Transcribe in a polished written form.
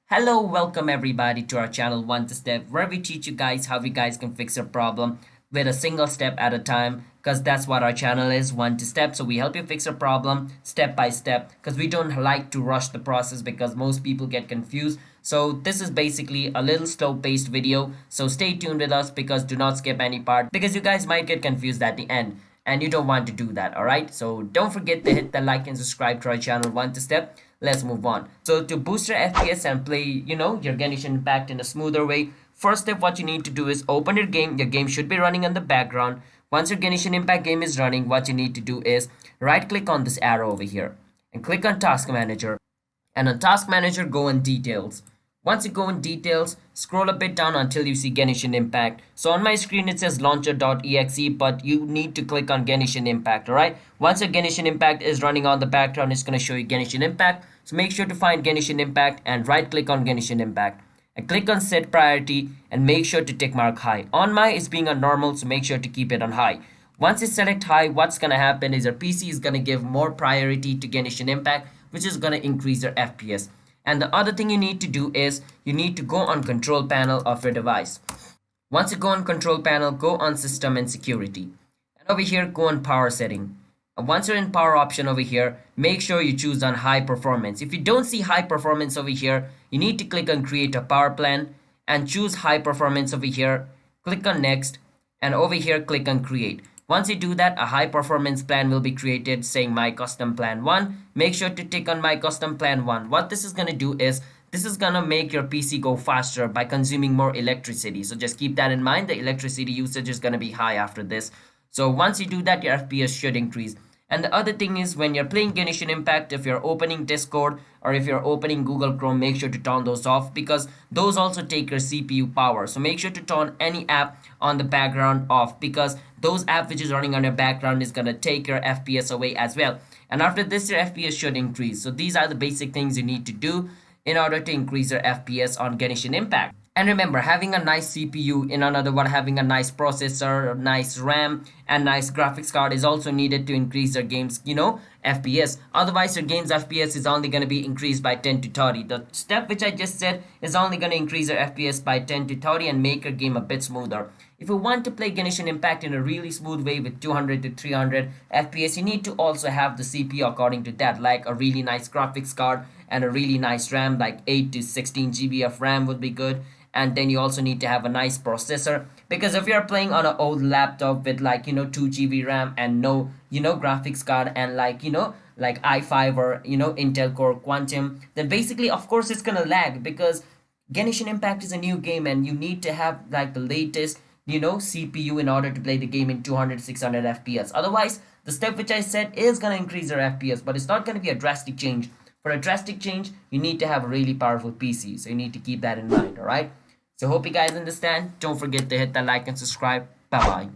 Hello, welcome everybody to our channel One to Step, where we teach you guys how you guys can fix your problem with a single step at a time, because that's what our channel is, One to Step. So we help you fix a problem step by step, because we don't like to rush the process because most people get confused. So this is basically a little slow paced video, so stay tuned with us because do not skip any part, because you guys might get confused at the end and you don't want to do that. All right, so don't forget to hit the like and subscribe to our channel One to Step. Let's move on. So to boost your FPS and play your Genshin Impact in a smoother way, first step what you need to do is open your game should be running in the background. Once your Genshin Impact game is running, what you need to do is right click on this arrow over here and click on Task Manager, and on Task Manager go in Details. Once you go in Details, scroll a bit down until you see Genshin Impact. So on my screen it says launcher.exe, but you need to click on Genshin Impact, alright? Once your Genshin Impact is running on the background, it's going to show you Genshin Impact. So make sure to find Genshin Impact and right click on Genshin Impact. And click on Set Priority and make sure to tick mark High. On my is being on normal, so make sure to keep it on High. Once you select High, what's going to happen is your PC is going to give more priority to Genshin Impact, which is going to increase your FPS. And the other thing you need to do is you need to go on control panel of your device. Once you go on control panel, go on system and security. And over here, go on power setting. And once you're in power option over here, make sure you choose on high performance. If you don't see high performance over here, you need to click on create a power plan and choose high performance over here. Click on next and over here, click on create. Once you do that, a high performance plan will be created saying my custom plan 1. Make sure to tick on my custom plan 1. What this is going to do is this is going to make your PC go faster by consuming more electricity. So just keep that in mind. The electricity usage is going to be high after this. So once you do that, your FPS should increase. And the other thing is when you're playing Genshin Impact, if you're opening Discord or if you're opening Google Chrome, make sure to turn those off because those also take your CPU power. So make sure to turn any app on the background off because those app which is running on your background is going to take your FPS away as well. And after this, your FPS should increase. So these are the basic things you need to do in order to increase your FPS on Genshin Impact. And remember, having a nice CPU, in another word, having a nice processor, a nice RAM, and nice graphics card is also needed to increase your game's, FPS. Otherwise, your game's FPS is only going to be increased by 10 to 30. The step which I just said is only going to increase your FPS by 10 to 30 and make your game a bit smoother. If you want to play Genshin Impact in a really smooth way with 200 to 300 FPS, you need to also have the CPU according to that, like a really nice graphics card and a really nice RAM, like 8 to 16 GB of RAM would be good. And then you also need to have a nice processor because if you're playing on an old laptop with 2 GB RAM and no graphics card and like i5 or Intel Core Quantum, then basically of course it's gonna lag because Genshin Impact is a new game and you need to have like the latest CPU in order to play the game in 200 600 FPS. Otherwise the step which I said is gonna increase your FPS, but it's not gonna be a drastic change. For a drastic change, you need to have a really powerful PC, so you need to keep that in mind. All right, so hope you guys understand. Don't forget to hit that like and subscribe. Bye bye.